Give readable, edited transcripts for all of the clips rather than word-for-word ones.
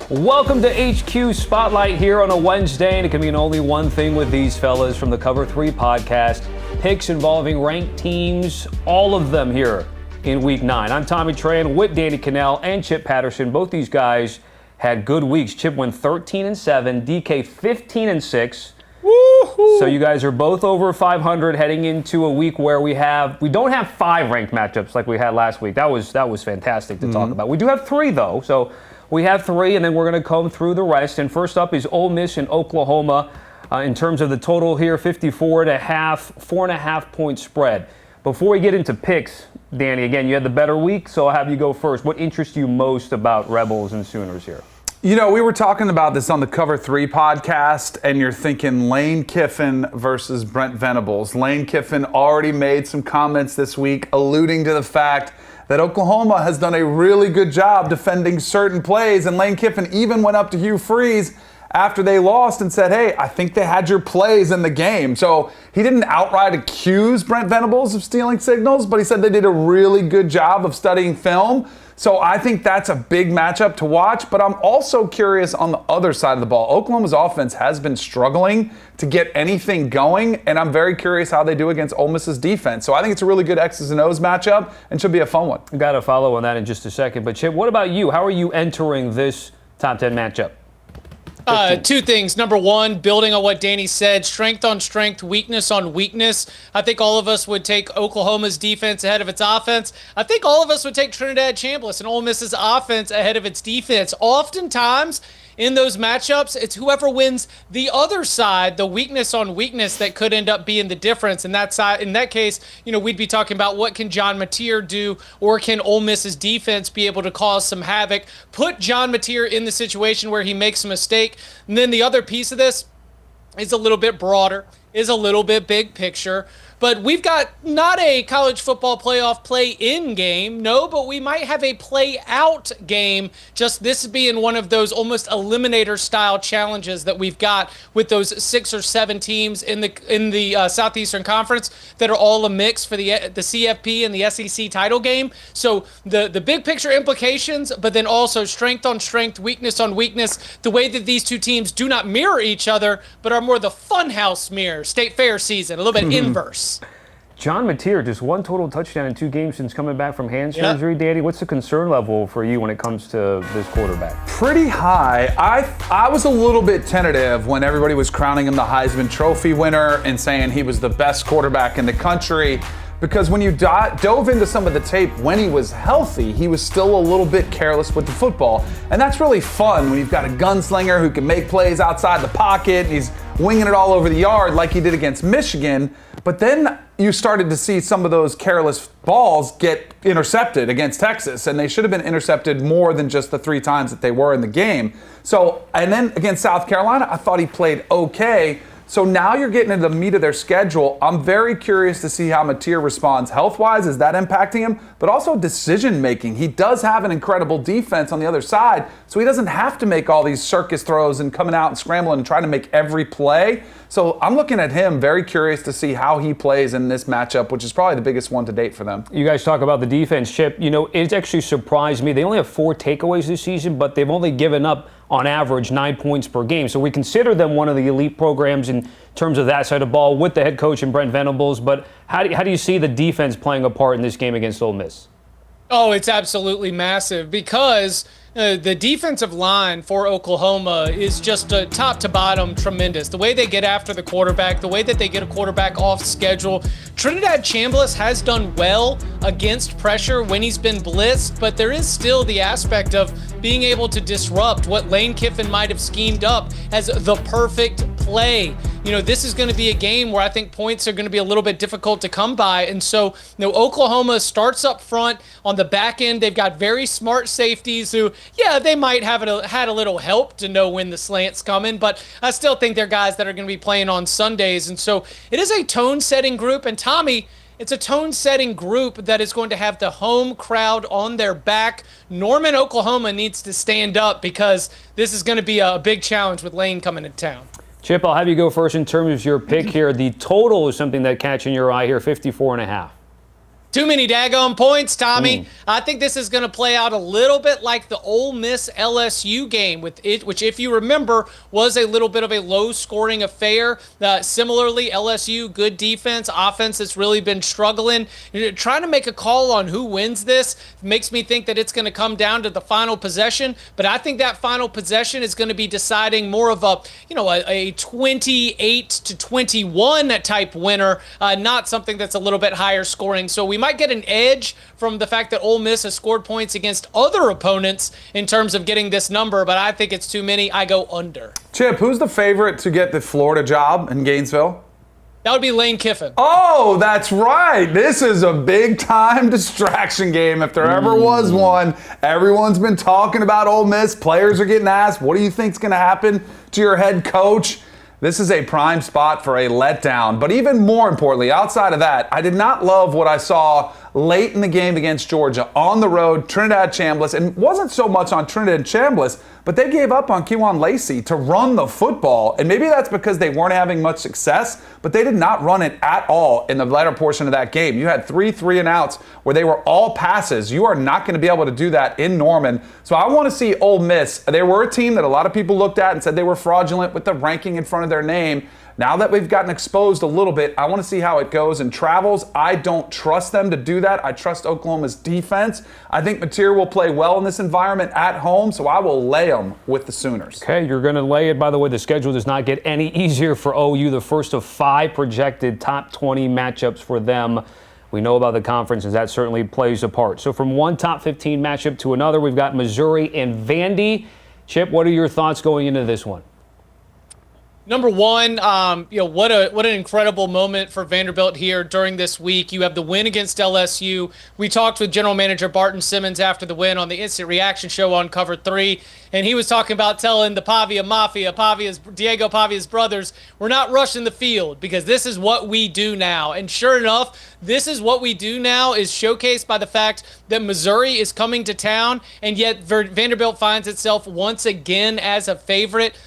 Welcome to HQ Spotlight here on a Wednesday, and it can mean only one thing with these fellas from the Cover 3 podcast. Picks involving ranked teams, all of them here in Week 9. I'm Tommy Tran with Danny Kanell and Chip Patterson. Both these guys had good weeks. Chip went 13-7, DK 15-6. Woo-hoo. So you guys are both over 500 heading into a week where we don't have 5 ranked matchups like we had last week. That was fantastic to talk about. We do have 3 though, so we have 3, and then we're going to comb through the rest. And first up is Ole Miss and Oklahoma. In terms of the total here, 54.5, 4.5 point spread. Before we get into picks, Danny, again, you had the better week, so I'll have you go first. What interests you most about Rebels and Sooners here? You know, we were talking about this on the Cover 3 podcast, and you're thinking Lane Kiffin versus Brent Venables. Lane Kiffin already made some comments this week alluding to the fact that Oklahoma has done a really good job defending certain plays, and Lane Kiffin even went up to Hugh Freeze after they lost and said, hey, I think they had your plays in the game. So he didn't outright accuse Brent Venables of stealing signals, but he said they did a really good job of studying film. So I think that's a big matchup to watch, but I'm also curious on the other side of the ball. Oklahoma's offense has been struggling to get anything going, and I'm very curious how they do against Ole Miss's defense. So I think it's a really good X's and O's matchup and should be a fun one. Got to follow on that in just a second. But Chip, what about you? How are you entering this top 10 matchup? 2 things. Number one, building on what Danny said, strength on strength, weakness on weakness. I think all of us would take Oklahoma's defense ahead of its offense. I think all of us would take Trinidad Chambliss and Ole Miss's offense ahead of its defense. Oftentimes, in those matchups, it's whoever wins the other side, the weakness on weakness, that could end up being the difference. And that side, in that case, we'd be talking about what can John Mateer do, or can Ole Miss's defense be able to cause some havoc, put John Mateer in the situation where he makes a mistake. And then the other piece of this is a little bit broader, is a little bit big picture. But we've got not a college football playoff play-in game, no, but we might have a play-out game, just this being one of those almost eliminator-style challenges that we've got with those 6 or 7 teams in the Southeastern Conference that are all a mix for the CFP and the SEC title game. So the big picture implications, but then also strength on strength, weakness on weakness, the way that these two teams do not mirror each other, but are more the funhouse mirror, state fair season, a little bit inverse. John Mateer, just 1 total touchdown in 2 games since coming back from hand surgery. Danny, what's the concern level for you when it comes to this quarterback? Pretty high. I was a little bit tentative when everybody was crowning him the Heisman Trophy winner and saying he was the best quarterback in the country. Because when you dove into some of the tape when he was healthy, he was still a little bit careless with the football. And that's really fun when you've got a gunslinger who can make plays outside the pocket and he's winging it all over the yard like he did against Michigan. But then you started to see some of those careless balls get intercepted against Texas, and they should have been intercepted more than just the 3 times that they were in the game. So, and then against South Carolina, I thought he played okay. So now you're getting into the meat of their schedule. I'm very curious to see how Mateer responds health-wise. Is that impacting him? But also decision-making. He does have an incredible defense on the other side, so he doesn't have to make all these circus throws and coming out and scrambling and trying to make every play. So I'm looking at him, very curious to see how he plays in this matchup, which is probably the biggest one to date for them. You guys talk about the defense, Chip. It's actually surprised me. They only have 4 takeaways this season, but they've only given up on average 9 points per game. So we consider them one of the elite programs in terms of that side of the ball with the head coach and Brent Venables. But how do you see the defense playing a part in this game against Ole Miss? Oh, it's absolutely massive because the defensive line for Oklahoma is just top to bottom tremendous. The way they get after the quarterback, the way that they get a quarterback off schedule. Trinidad Chambliss has done well against pressure when he's been blitzed, but there is still the aspect of being able to disrupt what Lane Kiffin might have schemed up as the perfect play. This is going to be a game where I think points are going to be a little bit difficult to come by. And so, Oklahoma starts up front. On the back end, they've got very smart safeties who, they might have had a little help to know when the slant's coming, but I still think they're guys that are going to be playing on Sundays. And so it is a tone-setting group. And Tommy, it's a tone-setting group that is going to have the home crowd on their back. Norman, Oklahoma needs to stand up because this is going to be a big challenge with Lane coming to town. Chip, I'll have you go first in terms of your pick here. The total is something that catching your eye here, 54.5. Too many daggone points, Tommy. I think this is going to play out a little bit like the Ole Miss LSU game, which, if you remember, was a little bit of a low-scoring affair. Similarly, LSU, good defense, offense that's really been struggling. Trying to make a call on who wins this makes me think that it's going to come down to the final possession, but I think that final possession is going to be deciding more of a 28-21 type winner, not something that's a little bit higher scoring. So we might get an edge from the fact that Ole Miss has scored points against other opponents in terms of getting this number, but I think it's too many. I go under. Chip, who's the favorite to get the Florida job in Gainesville? That would be Lane Kiffin. Oh, that's right. This is a big-time distraction game if there ever was one. Everyone's been talking about Ole Miss. Players are getting asked, what do you think's going to happen to your head coach? This is a prime spot for a letdown. But even more importantly, outside of that, I did not love what I saw late in the game against Georgia on the road, Trinidad Chambliss, and wasn't so much on Trinidad Chambliss, but they gave up on Kewan Lacey to run the football. And maybe that's because they weren't having much success, but they did not run it at all in the latter portion of that game. You had 3 and outs where they were all passes. You are not going to be able to do that in Norman. So I want to see Ole Miss. They were a team that a lot of people looked at and said they were fraudulent with the ranking in front of their name. Now that we've gotten exposed a little bit, I want to see how it goes and travels. I don't trust them to do that. I trust Oklahoma's defense. I think Mateer will play well in this environment at home, so I will lay them with the Sooners. Okay, you're going to lay it. By the way, the schedule does not get any easier for OU. The first of 5 projected top 20 matchups for them. We know about the conference, and that certainly plays a part. So from one top 15 matchup to another, we've got Missouri and Vandy. Chip, what are your thoughts going into this one? Number one, what an incredible moment for Vanderbilt here during this week. You have the win against LSU. We talked with General Manager Barton Simmons after the win on the Instant Reaction Show on Cover 3, and he was talking about telling the Pavia Mafia, Diego Pavia's brothers, we're not rushing the field because this is what we do now. And sure enough, this is what we do now is showcased by the fact that Missouri is coming to town, and yet Vanderbilt finds itself once again as a favorite.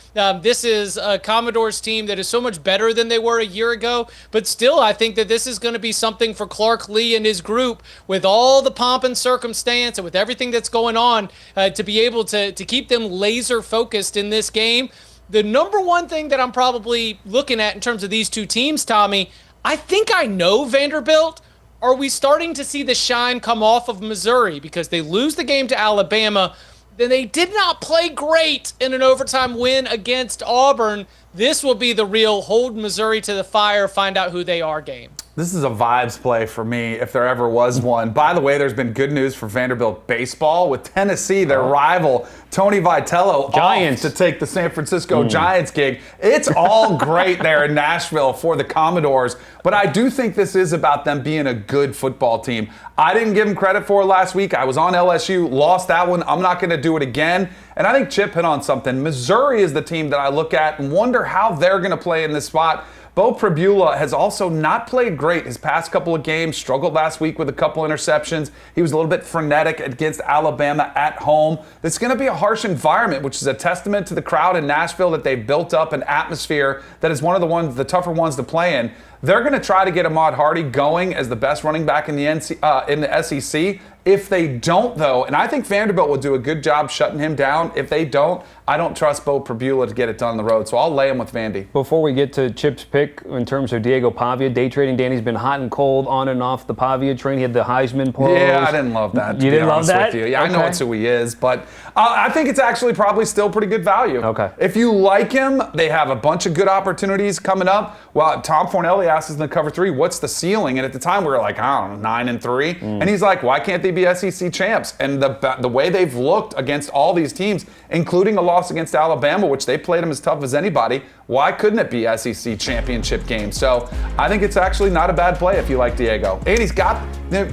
This is a Commodores team that is so much better than they were a year ago, but still I think that this is going to be something for Clark Lee and his group with all the pomp and circumstance and with everything that's going on to be able to keep them laser focused in this game. The number one thing that I'm probably looking at in terms of these two teams, Tommy, I think I know Vanderbilt. Are we starting to see the shine come off of Missouri because they lose the game to Alabama? Then they did not play great in an overtime win against Auburn. This will be the real hold Missouri to the fire, find out who they are game. This is a vibes play for me if there ever was one. By the way, there's been good news for Vanderbilt baseball with Tennessee, their rival, Tony Vitello, Giants off to take the San Francisco Giants gig. It's all great there in Nashville for the Commodores, but I do think this is about them being a good football team. I didn't give them credit for it last week. I was on LSU, lost that one. I'm not going to do it again. And I think Chip hit on something. Missouri is the team that I look at and wonder how they're going to play in this spot. Bo Pribula has also not played great his past couple of games, struggled last week with a couple interceptions. He was a little bit frenetic against Alabama at home. It's going to be a harsh environment, which is a testament to the crowd in Nashville that they've built up an atmosphere that is one of the tougher ones to play in. They're going to try to get Ahmad Hardy going as the best running back in the SEC. If they don't, though, and I think Vanderbilt will do a good job shutting him down. If they don't, I don't trust Bo Pribula to get it done on the road, so I'll lay him with Vandy. Before we get to Chip's pick in terms of Diego Pavia, day trading Danny's been hot and cold on and off the Pavia train. He had the Heisman pose. Yeah, I didn't love that. You didn't love that? Yeah, okay. I know it's who he is, but I think it's actually probably still pretty good value. Okay. If you like him, they have a bunch of good opportunities coming up. Well, Tom Fornelli asked us in the Cover 3, what's the ceiling? And at the time, we were like, I don't know, 9-3. And he's like, why can't they be SEC champs? And the way they've looked against all these teams, including a loss against Alabama, which they played them as tough as anybody, why couldn't it be SEC championship game? So I think it's actually not a bad play if you like Diego. And he's got,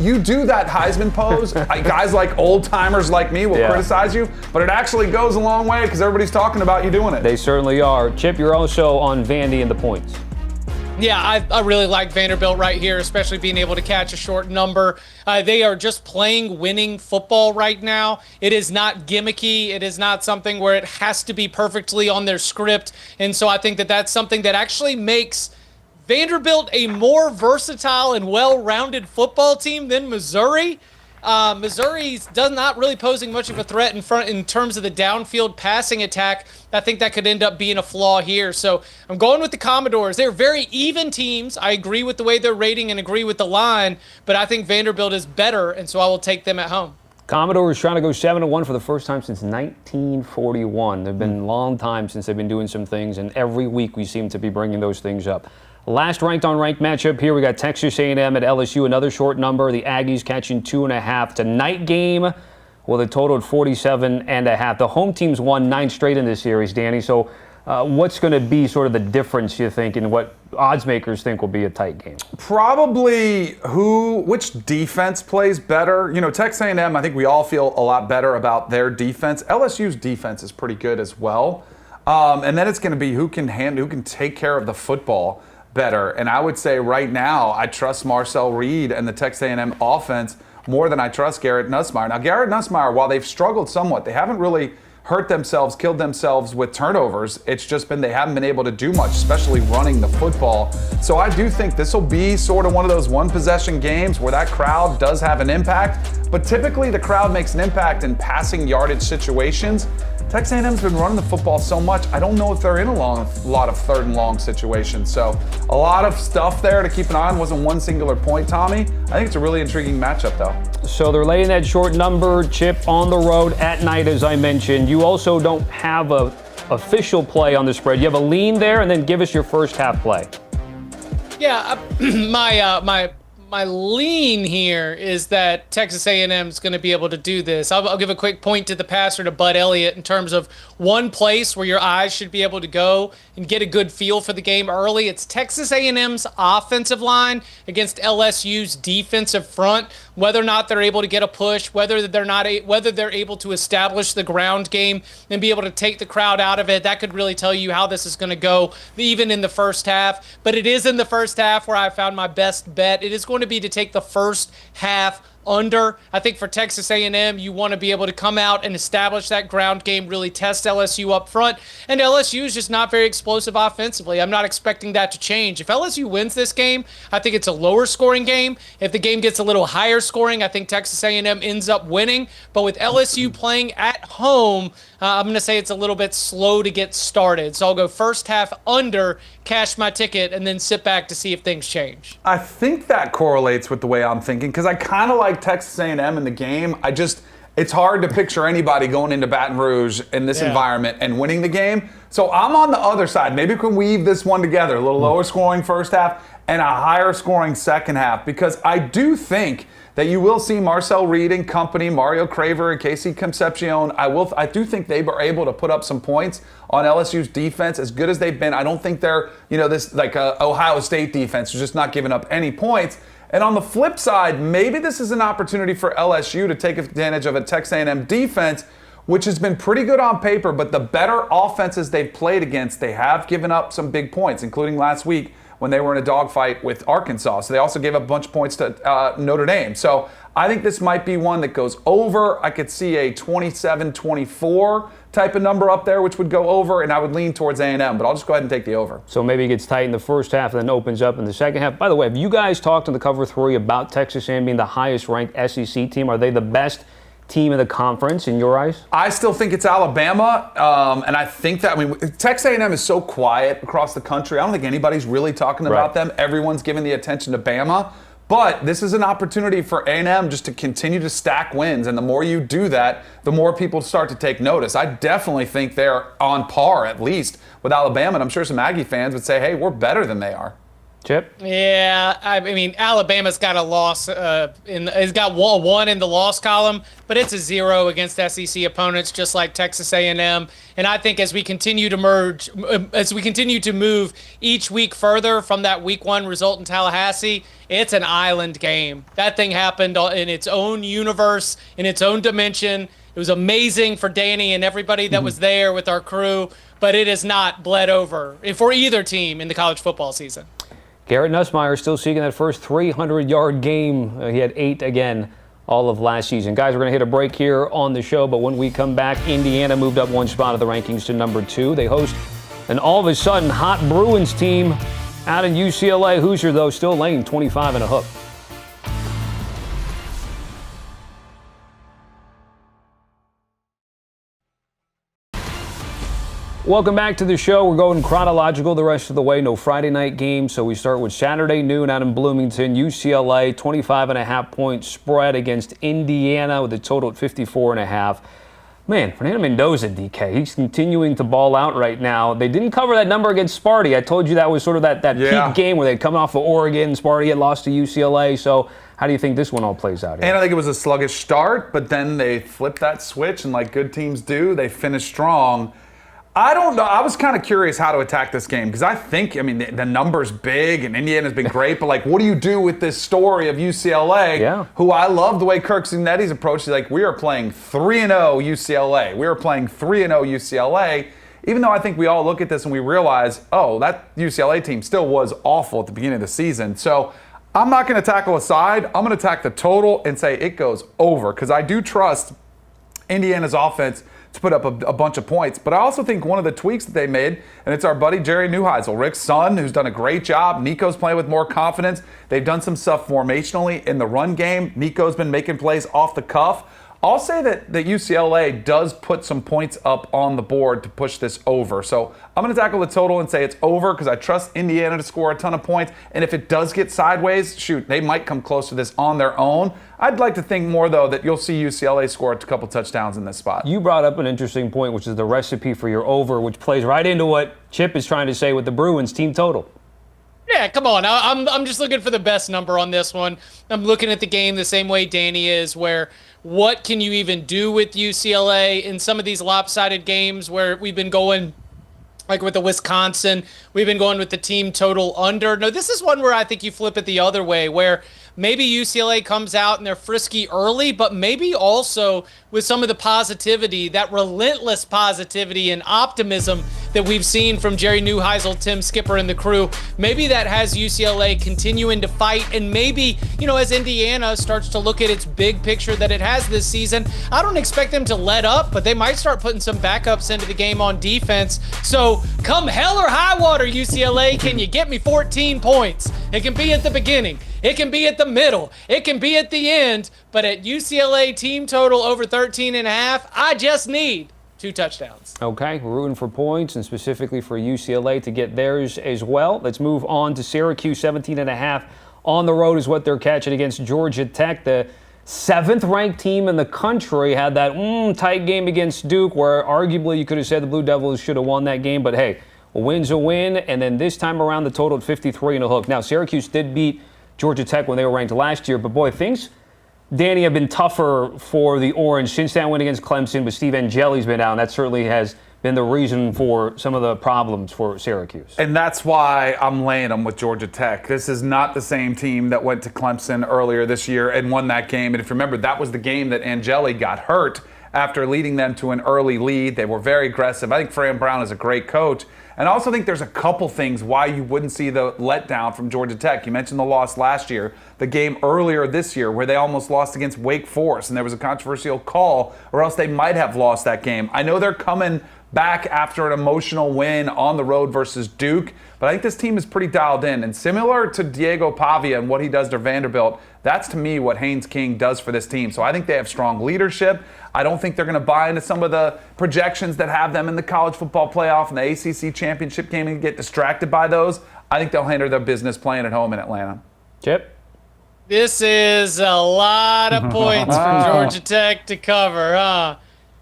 you do that Heisman pose, guys like old timers like me will criticize you, but it actually goes a long way because everybody's talking about you doing it. They certainly are. Chip, you're also on Vandy and the points. Yeah, I really like Vanderbilt right here, especially being able to catch a short number. They are just playing winning football right now. It is not gimmicky. It is not something where it has to be perfectly on their script. And so I think that that's something that actually makes Vanderbilt a more versatile and well-rounded football team than Missouri? Missouri does not really posing much of a threat in terms of the downfield passing attack. I think that could end up being a flaw here. So I'm going with the Commodores. They're very even teams. I agree with the way they're rating and agree with the line, but I think Vanderbilt is better, and so I will take them at home. Commodores trying to go 7-1 for the first time since 1941. They've been a long time since they've been doing some things, and every week we seem to be bringing those things up. Last ranked-on-ranked matchup here, we got Texas A&M at LSU, another short number. The Aggies catching 2.5. Tonight game with a total of 47.5. The home teams won 9 straight in this series, Danny. So what's going to be sort of the difference, you think, in what odds makers think will be a tight game? Probably which defense plays better. You know, Texas A&M, I think we all feel a lot better about their defense. LSU's defense is pretty good as well. And then it's going to be who can take care of the football better. And I would say right now, I trust Marcel Reed and the Texas A&M offense more than I trust Garrett Nussmeier. Now, Garrett Nussmeier, while they've struggled somewhat, they haven't really killed themselves with turnovers. It's just been they haven't been able to do much, especially running the football. So I do think this will be sort of one of those one-possession games where that crowd does have an impact. But typically the crowd makes an impact in passing yardage situations. Texas A&M's been running the football so much, I don't know if they're in a lot of third and long situations. So a lot of stuff there to keep an eye on. Wasn't one singular point, Tommy. I think it's a really intriguing matchup, though. So they're laying that short number, Chip, on the road at night, as I mentioned. You also don't have a official play on the spread. You have a lean there, and then give us your first half play. Yeah, my lean here is that Texas A&M is going to be able to do this. I'll give a quick point to the passer, to Bud Elliott, in terms of one place where your eyes should be able to go and get a good feel for the game early. It's Texas A&M's offensive line against LSU's defensive front. Whether or not they're able to get a push, whether they're able to establish the ground game and be able to take the crowd out of it, that could really tell you how this is going to go, even in the first half. But it is in the first half where I found my best bet. It is going to be to take the first half under. I think for Texas A&M, you want to be able to come out and establish that ground game, really test LSU up front. And LSU is just not very explosive offensively. I'm not expecting that to change. If LSU wins this game, I think it's a lower scoring game. If the game gets a little higher scoring, I think Texas A&M ends up winning. But with LSU playing at home, I'm going to say it's a little bit slow to get started. So I'll go first half under, cash my ticket, and then sit back to see if things change. I think that correlates with the way I'm thinking, because I kind of like Texas A&M in the game. It's hard to picture anybody going into Baton Rouge in this environment and winning the game. So I'm on the other side. Maybe we can weave this one together, a little lower scoring first half and a higher scoring second half, because I do think that you will see Marcel Reed and company, Mario Craver and Casey Concepcion. I do think they were able to put up some points on LSU's defense. As good as they've been, I don't think they're, this like Ohio State defense who's just not giving up any points. And on the flip side, maybe this is an opportunity for LSU to take advantage of a Texas A&M defense, which has been pretty good on paper, but the better offenses they've played against, they have given up some big points, including last week when they were in a dogfight with Arkansas. So they also gave up a bunch of points to Notre Dame. So I think this might be one that goes over. I could see a 27-24 type of number up there, which would go over, and I would lean towards A&M, but I'll just go ahead and take the over. So maybe it gets tight in the first half and then opens up in the second half. By the way, have you guys talked in the Cover 3 about Texas A&M being the highest-ranked SEC team? Are they the best team in the conference in your eyes? I still think it's Alabama, and I think that Texas A&M is so quiet across the country. I don't think anybody's really talking about them. Everyone's giving the attention to Bama. But this is an opportunity for A&M just to continue to stack wins, and the more you do that, the more people start to take notice. I definitely think they're on par, at least, with Alabama, and I'm sure some Aggie fans would say, hey, we're better than they are. Chip? Yeah, I mean, Alabama's got a loss. It's got one in the loss column, but it's a 0 against SEC opponents, just like Texas A&M. And I think as we continue to move each week further from that week 1 result in Tallahassee, it's an island game. That thing happened in its own universe, in its own dimension. It was amazing for Danny and everybody that was there with our crew, but it has not bled over for either team in the college football season. Garrett Nussmeier still seeking that first 300-yard game. He had 8 again all of last season. Guys, we're going to hit a break here on the show, but when we come back, Indiana moved up 1 spot of the rankings to number 2. They host an all-of-a-sudden hot Bruins team Out in UCLA, Hoosier, though, still laying 25 and a hook. Welcome back to the show. We're going chronological the rest of the way. No Friday night games, so we start with Saturday noon out in Bloomington. UCLA, 25.5-point spread against Indiana with a total at 54.5. Man, Fernando Mendoza, DK, he's continuing to ball out right now. They didn't cover that number against Sparty. I told you that was sort of that peak game where they'd come off of Oregon. Sparty had lost to UCLA. So how do you think this one all plays out here? And I think it was a sluggish start, but then they flipped that switch, and like good teams do, they finished strong. I don't know. I was kind of curious how to attack this game because the number's big and Indiana's been great, but like, what do you do with this story of UCLA, who I love the way Kirk Cincinnati's approach? He's like, we are playing 3-0 UCLA. We are playing 3-0 UCLA, even though I think we all look at this and we realize, oh, that UCLA team still was awful at the beginning of the season. So I'm not going to tackle a side. I'm going to attack the total and say it goes over because I do trust Indiana's offense to put up a bunch of points. But I also think one of the tweaks that they made, and it's our buddy Jerry Neuheisel, Rick's son, who's done a great job. Nico's playing with more confidence. They've done some stuff formationally in the run game. Nico's been making plays off the cuff. I'll say that UCLA does put some points up on the board to push this over. So I'm going to tackle the total and say it's over because I trust Indiana to score a ton of points. And if it does get sideways, shoot, they might come close to this on their own. I'd like to think more, though, that you'll see UCLA score a couple touchdowns in this spot. You brought up an interesting point, which is the recipe for your over, which plays right into what Chip is trying to say with the Bruins team total. Yeah, come on. I'm just looking for the best number on this one. I'm looking at the game the same way Danny is, where what can you even do with UCLA in some of these lopsided games where we've been going, like with the Wisconsin, we've been going with the team total under. No, this is one where I think you flip it the other way, where maybe UCLA comes out and they're frisky early, but maybe also with some of the positivity, that relentless positivity and optimism that we've seen from Jerry Neuheisel, Tim Skipper, and the crew, maybe that has UCLA continuing to fight. And maybe, as Indiana starts to look at its big picture that it has this season, I don't expect them to let up, but they might start putting some backups into the game on defense. So come hell or high water, UCLA, can you get me 14 points? It can be at the beginning. It can be at the middle. It can be at the end. But at UCLA team total over 13.5, I just need 2 touchdowns. Okay, we're rooting for points and specifically for UCLA to get theirs as well. Let's move on to Syracuse. 17.5 on the road is what they're catching against Georgia Tech. The 7th-ranked team in the country had that tight game against Duke where arguably you could have said the Blue Devils should have won that game. But hey, a win's a win. And then this time around, the total at 53 and a hook. Now, Syracuse did beat Georgia Tech when they were ranked last year. But boy, things, Danny, have been tougher for the Orange since that win against Clemson, but Steve Angeli's been out, and that certainly has been the reason for some of the problems for Syracuse. And that's why I'm laying them with Georgia Tech. This is not the same team that went to Clemson earlier this year and won that game. And if you remember, that was the game that Angeli got hurt after leading them to an early lead. They were very aggressive. I think Fran Brown is a great coach. And I also think there's a couple things why you wouldn't see the letdown from Georgia Tech. You mentioned the loss last year, the game earlier this year where they almost lost against Wake Forest, and there was a controversial call, or else they might have lost that game. I know they're coming back after an emotional win on the road versus Duke, but I think this team is pretty dialed in. And similar to Diego Pavia and what he does to Vanderbilt, that's to me what Haynes King does for this team. So I think they have strong leadership. I don't think they're going to buy into some of the projections that have them in the college football playoff and the ACC championship game and get distracted by those. I think they'll handle their business playing at home in Atlanta. Chip? This is a lot of points for Georgia Tech to cover, huh?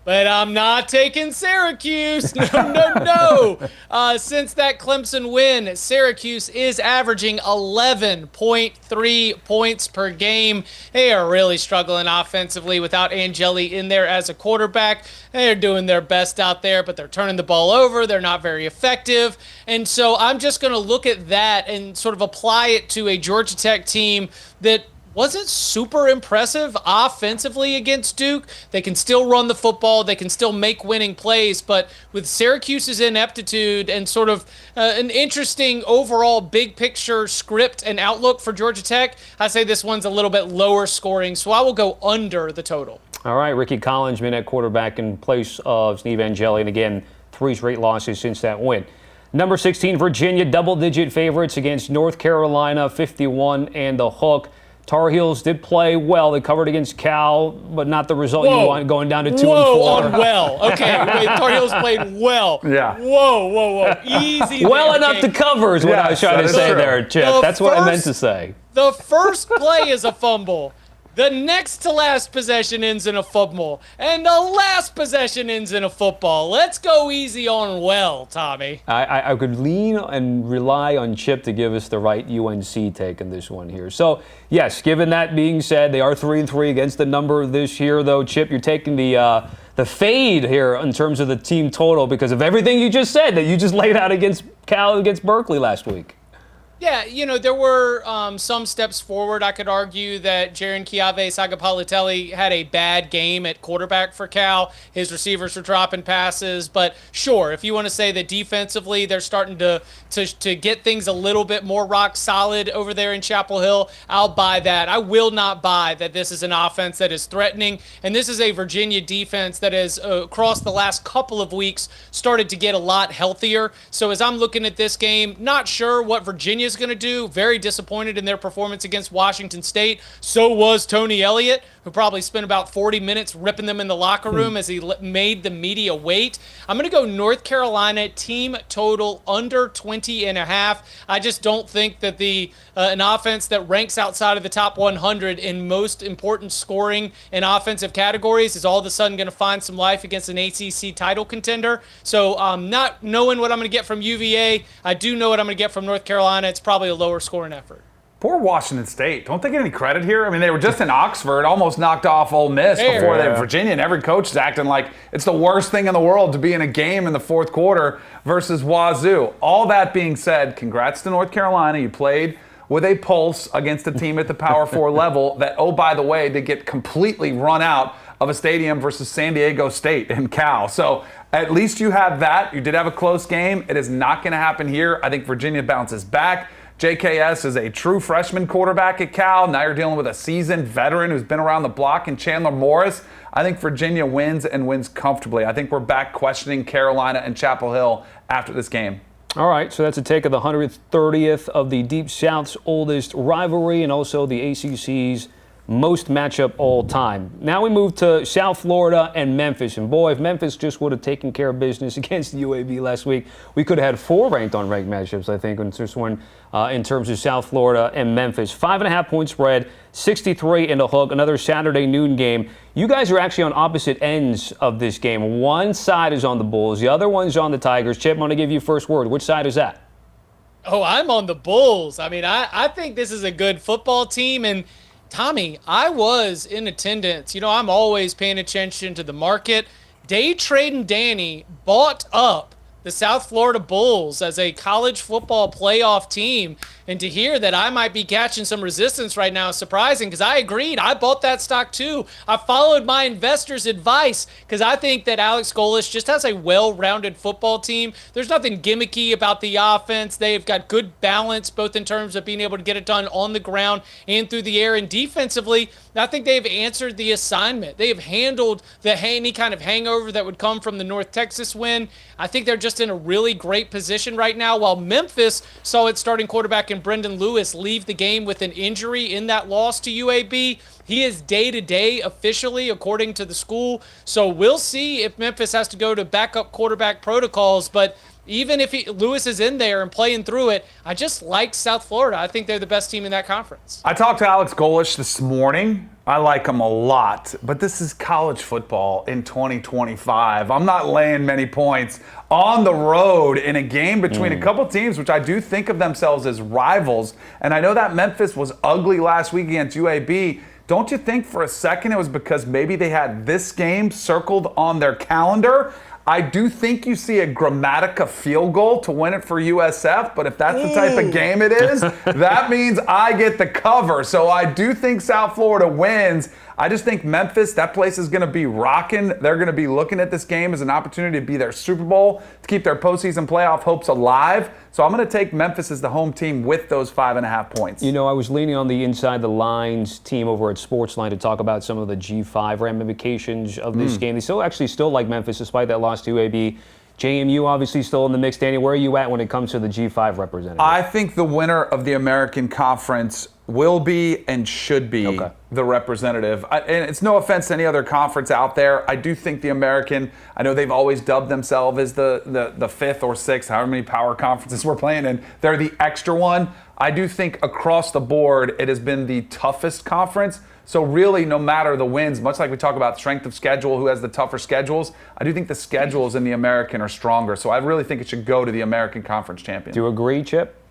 But I'm not taking Syracuse. No. Since that Clemson win, Syracuse is averaging 11.3 points per game. They are really struggling offensively without Angeli in there as a quarterback. They're doing their best out there, but they're turning the ball over. They're not very effective. And so I'm just going to look at that and sort of apply it to a Georgia Tech team that wasn't super impressive offensively against Duke. They can still run the football. They can still make winning plays. But with Syracuse's ineptitude and sort of an interesting overall big picture script and outlook for Georgia Tech, I say this one's a little bit lower scoring. So I will go under the total. All right, Ricky Collinsman at quarterback in place of Steve Angeli. And again, 3 straight losses since that win. Number 16, Virginia, double-digit favorites against North Carolina, 51 and the hook. Tar Heels did play well. They covered against Cal, but not the result you want, going down to 2-4. On well. Okay, wait, Tar Heels played well. Yeah. Whoa. Easy. Well there, enough to cover is what I was trying to say there, Chip. That's what I meant to say. The first play is a fumble. The next to last possession ends in a fumble. And the last possession ends in a football. Let's go easy on well, Tommy. I could lean and rely on Chip to give us the right UNC take in this one here. So, yes, given that being said, they are 3-3 against the number this year, though. Chip, you're taking the fade here in terms of the team total because of everything you just said that you just laid out against Cal, against Berkeley last week. Yeah, there were some steps forward. I could argue that Jaron Sagapalitelli had a bad game at quarterback for Cal. His receivers were dropping passes. But sure, if you want to say that defensively they're starting to get things a little bit more rock solid over there in Chapel Hill, I'll buy that. I will not buy that this is an offense that is threatening. And this is a Virginia defense that has, across the last couple of weeks, started to get a lot healthier. So as I'm looking at this game, not sure what Virginia's going to do. Very disappointed in their performance against Washington State. So was Tony Elliott, who probably spent about 40 minutes ripping them in the locker room as he made the media wait. I'm going to go North Carolina team total under 20.5. I just don't think that an offense that ranks outside of the top 100 in most important scoring and offensive categories is all of a sudden going to find some life against an ACC title contender. So not knowing what I'm going to get from UVA, I do know what I'm going to get from North Carolina. It's probably a lower scoring effort. Poor Washington State. Don't they get any credit here? I mean, they were just in Oxford, almost knocked off Ole Miss before they Virginia, and every coach is acting like it's the worst thing in the world to be in a game in the fourth quarter versus Wazoo. All that being said, congrats to North Carolina. You played with a pulse against a team at the Power 4 level that, oh, by the way, they get completely run out of a stadium versus San Diego State and Cal. So at least you have that. You did have a close game. It is not going to happen here. I think Virginia bounces back. JKS is a true freshman quarterback at Cal. Now you're dealing with a seasoned veteran who's been around the block in Chandler Morris. I think Virginia wins and wins comfortably. I think we're back questioning Carolina and Chapel Hill after this game. All right, so that's a take of the 130th of the Deep South's oldest rivalry and also the ACC's most matchup all time. Now we move to South Florida and Memphis. And boy, if Memphis just would have taken care of business against the UAB last week, we could have had 4 ranked on ranked matchups, I think, in this one in terms of South Florida and Memphis. 5.5 point spread, 63 and a hook, another Saturday noon game. You guys are actually on opposite ends of this game. One side is on the Bulls, the other one's on the Tigers. Chip, I'm going to give you first word. Which side is that? Oh, I'm on the Bulls. I mean, I think this is a good football team. And Tommy, I was in attendance. I'm always paying attention to the market. Day Trading Danny bought up the South Florida Bulls as a college football playoff team. And to hear that I might be catching some resistance right now is surprising because I agreed. I bought that stock too. I followed my investors' advice because I think that Alex Golesh just has a well-rounded football team. There's nothing gimmicky about the offense. They've got good balance both in terms of being able to get it done on the ground and through the air. And defensively, I think they've answered the assignment. They have handled any kind of hangover that would come from the North Texas win. I think they're just in a really great position right now, while Memphis saw its starting quarterback in Brendan Lewis leave the game with an injury in that loss to UAB. He is day-to-day officially, according to the school. So we'll see if Memphis has to go to backup quarterback protocols. But even if Lewis is in there and playing through it, I just like South Florida. I think they're the best team in that conference. I talked to Alex Golesh this morning. I like him a lot, but this is college football in 2025. I'm not laying many points on the road in a game between a couple teams, which I do think of themselves as rivals. And I know that Memphis was ugly last week against UAB. Don't you think for a second it was because maybe they had this game circled on their calendar? I do think you see a Grammatica field goal to win it for USF, but if that's the type of game it is, that means I get the cover. So I do think South Florida wins. I just think Memphis, that place is going to be rocking. They're going to be looking at this game as an opportunity to be their Super Bowl, to keep their postseason playoff hopes alive. So I'm going to take Memphis as the home team with those 5.5 points. I was leaning on the Inside the Lines team over at Sportsline to talk about some of the G5 ramifications of this game. They still like Memphis despite that loss to UAB. JMU obviously still in the mix. Danny, where are you at when it comes to the G5 representative? I think the winner of the American Conference will be and should be the representative. And it's no offense to any other conference out there. I do think the American, I know they've always dubbed themselves as the fifth or sixth, however many power conferences we're playing in. They're the extra one. I do think across the board it has been the toughest conference. So really, no matter the wins, much like we talk about strength of schedule, who has the tougher schedules, I do think the schedules in the American are stronger. So I really think it should go to the American Conference champion. Do you agree, Chip?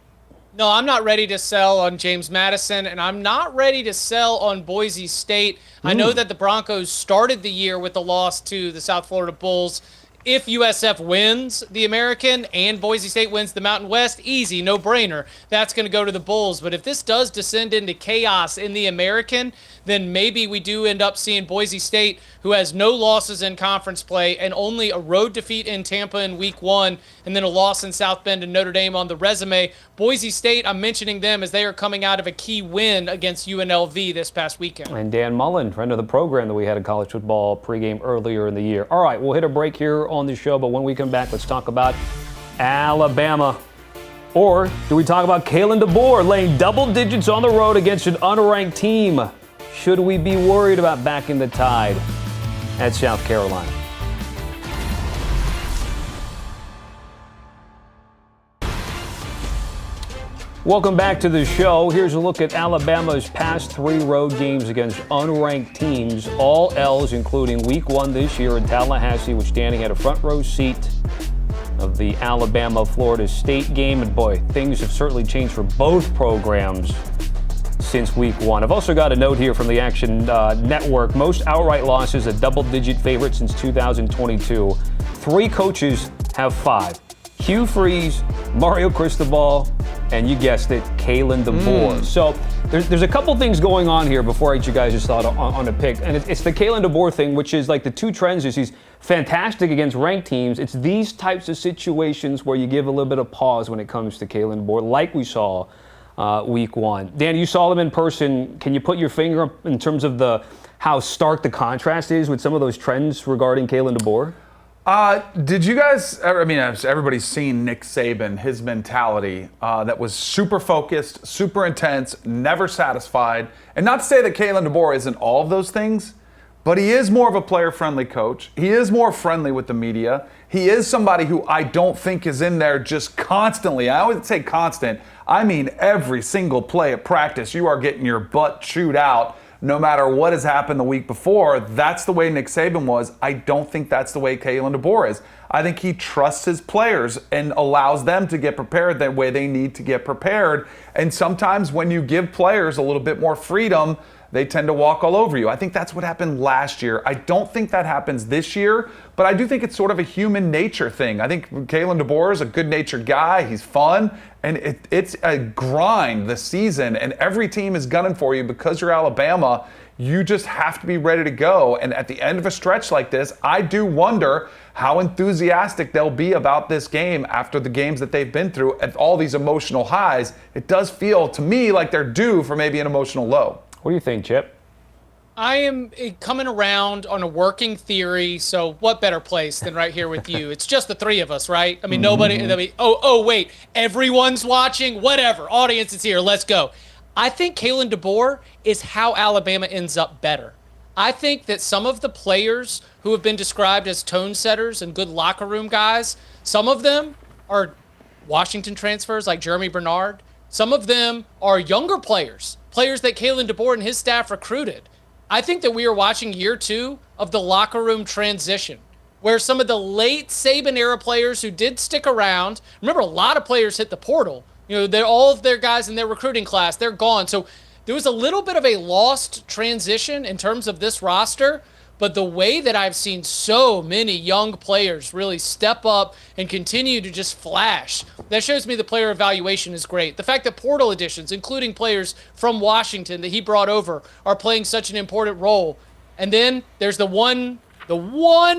No, I'm not ready to sell on James Madison, and I'm not ready to sell on Boise State. I know that the Broncos started the year with a loss to the South Florida Bulls. If USF wins the American and Boise State wins the Mountain West, easy, no-brainer. That's going to go to the Bulls. But if this does descend into chaos in the American, then maybe we do end up seeing Boise State, who has no losses in conference play and only a road defeat in Tampa in week 1 and then a loss in South Bend and Notre Dame on the resume. Boise State, I'm mentioning them as they are coming out of a key win against UNLV this past weekend. And Dan Mullen, friend of the program that we had in college football pregame earlier in the year. All right, we'll hit a break here on the show, but when we come back, let's talk about Alabama. Or do we talk about Kalen DeBoer laying double digits on the road against an unranked team? Should we be worried about backing the Tide at South Carolina? Welcome back to the show. Here's a look at Alabama's past 3 road games against unranked teams, all L's, including week 1 this year in Tallahassee, which Danny had a front row seat of the Alabama-Florida State game. And boy, things have certainly changed for both programs since week 1. I've also got a note here from the Action Network. Most outright losses, a double-digit favorite since 2022. 3 coaches have 5. Hugh Freeze, Mario Cristobal, and you guessed it, Kalen DeBoer. So there's a couple things going on here before I get you guys' just thought on a pick. And it's the Kalen DeBoer thing, which is like the 2 trends is he's fantastic against ranked teams. It's these types of situations where you give a little bit of pause when it comes to Kalen DeBoer, like we saw week 1. Dan, you saw them in person. Can you put your finger up in terms of how stark the contrast is with some of those trends regarding Kalen DeBoer? Did you guys, everybody's seen Nick Saban, his mentality that was super focused, super intense, never satisfied. And not to say that Kalen DeBoer isn't all of those things, but he is more of a player-friendly coach. He is more friendly with the media. He is somebody who I don't think is in there just constantly. I always say constant. I mean every single play at practice, you are getting your butt chewed out. No matter what has happened the week before, that's the way Nick Saban was. I don't think that's the way Kalen DeBoer is. I think he trusts his players and allows them to get prepared the way they need to get prepared. And sometimes when you give players a little bit more freedom, they tend to walk all over you. I think that's what happened last year. I don't think that happens this year, but I do think it's sort of a human nature thing. I think Kalen DeBoer is a good-natured guy. He's fun, and it's a grind this season, and every team is gunning for you because you're Alabama. You just have to be ready to go. And at the end of a stretch like this, I do wonder how enthusiastic they'll be about this game after the games that they've been through at all these emotional highs. It does feel to me like they're due for maybe an emotional low. What do you think, Chip? I am coming around on a working theory, so what better place than right here with you? It's just the 3 of us, right? I mean, nobody, wait, everyone's watching, whatever, audience is here, let's go. I think Kalen DeBoer is how Alabama ends up better. I think that some of the players who have been described as tone setters and good locker room guys, some of them are Washington transfers like Jeremy Bernard. Some of them are younger players that Kalen DeBoer and his staff recruited. I think that we are watching year 2 of the locker room transition, where some of the late Saban era players who did stick around, remember a lot of players hit the portal. You know, all of their guys in their recruiting class, they're gone. So there was a little bit of a lost transition in terms of this roster, but the way that I've seen so many young players really step up and continue to just flash, that shows me the player evaluation is great. The fact that portal additions, including players from Washington that he brought over, are playing such an important role. And then there's the one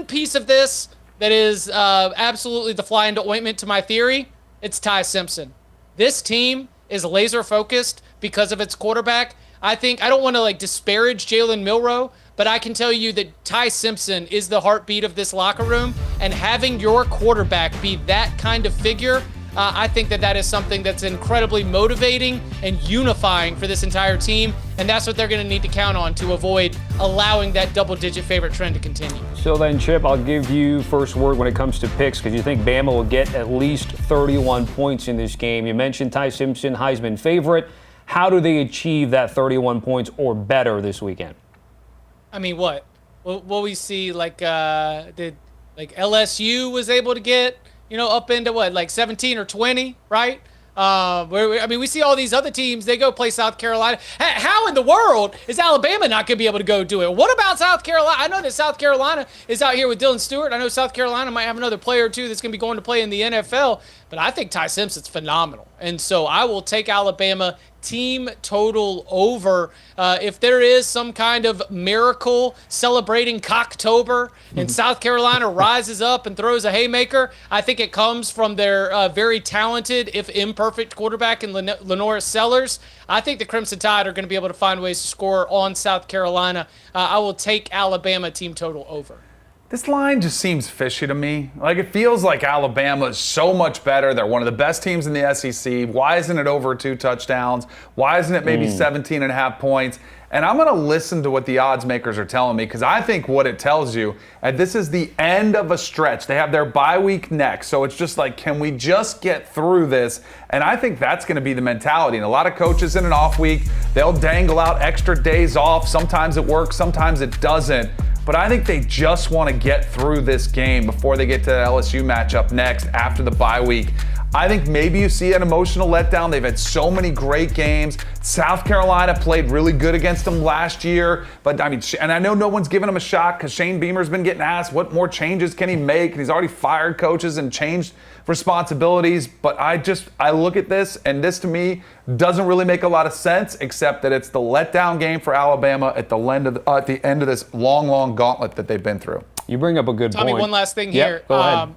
piece of this that is absolutely the fly into ointment to my theory. It's Ty Simpson. This team is laser focused because of its quarterback. I don't want to disparage Jalen Milroe, but I can tell you that Ty Simpson is the heartbeat of this locker room, and having your quarterback be that kind of figure, I think that is something that's incredibly motivating and unifying for this entire team, and that's what they're going to need to count on to avoid allowing that double-digit favorite trend to continue. So then, Chip, I'll give you first word when it comes to picks, because you think Bama will get at least 31 points in this game. You mentioned Ty Simpson, Heisman favorite. How do they achieve that 31 points or better this weekend? I mean, what? Will we see, did LSU was able to get, up into what, 17 or 20, right? We see all these other teams, they go play South Carolina. How in the world is Alabama not going to be able to go do it? What about South Carolina? I know that South Carolina is out here with Dylan Stewart. I know South Carolina might have another player or two that's going to be going to play in the NFL, but I think Ty Simpson's phenomenal. And so I will take Alabama team total over. If there is some kind of miracle celebrating Cocktober and South Carolina rises up and throws a haymaker, I think it comes from their very talented, if imperfect, quarterback in Lenora Sellers. I think the Crimson Tide are going to be able to find ways to score on South Carolina. I will take Alabama team total over. This line just seems fishy to me. It feels like Alabama is so much better. They're one of the best teams in the SEC. Why isn't it over 2 touchdowns? Why isn't it maybe 17.5 points? And I'm going to listen to what the odds makers are telling me, because I think what it tells you, and this is the end of a stretch. They have their bye week next. So it's just can we just get through this? And I think that's going to be the mentality. And a lot of coaches in an off week, they'll dangle out extra days off. Sometimes it works, sometimes it doesn't. But I think they just want to get through this game before they get to the LSU matchup next after the bye week. I think maybe you see an emotional letdown. They've had so many great games. South Carolina played really good against them last year. But and I know no one's giving him a shot because Shane Beamer's been getting asked what more changes can he make. And he's already fired coaches and changed responsibilities. But I look at this, and this to me doesn't really make a lot of sense, except that it's the letdown game for Alabama at the end of this long gauntlet that they've been through. You bring up a good point. Tommy, one last thing here. Go ahead.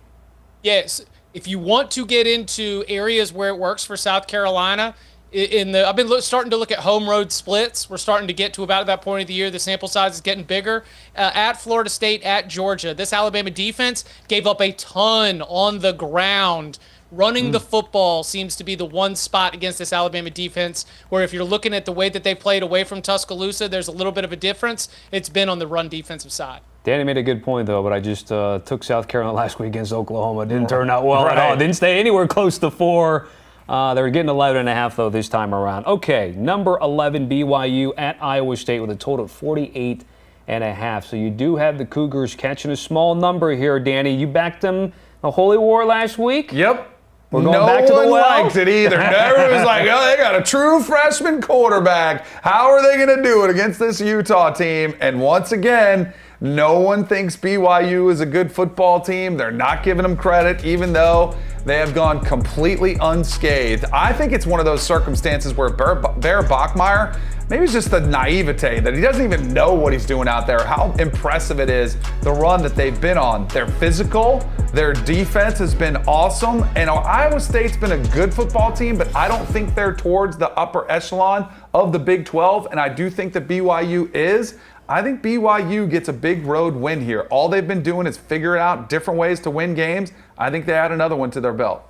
Yes. If you want to get into areas where it works for South Carolina, I've been starting to look at home road splits. We're starting to get to about that point of the year. The sample size is getting bigger. At Florida State, at Georgia, this Alabama defense gave up a ton on the ground. Running the football seems to be the one spot against this Alabama defense where if you're looking at the way that they played away from Tuscaloosa, there's a little bit of a difference. It's been on the run defensive side. Danny made a good point, though, but I just took South Carolina last week against Oklahoma. It didn't turn out well at all. Didn't stay anywhere close to 4. They were getting 11.5, though, this time around. Okay, number 11, BYU at Iowa State with a total of 48.5. So you do have the Cougars catching a small number here, Danny. You backed them a holy war last week? Yep. We're going back to the well. No one liked it either. Everyone's like, oh, they got a true freshman quarterback. How are they going to do it against this Utah team? And once again, no one thinks BYU is a good football team. They're not giving them credit, even though they have gone completely unscathed. I think it's one of those circumstances where Bear Bachmeier, maybe it's just the naivete that he doesn't even know what he's doing out there, how impressive it is, the run that they've been on. They're physical, their defense has been awesome, and Iowa State's been a good football team, but I don't think they're towards the upper echelon of the Big 12, and I do think that BYU is. I think BYU gets a big road win here. All they've been doing is figuring out different ways to win games. I think they add another one to their belt.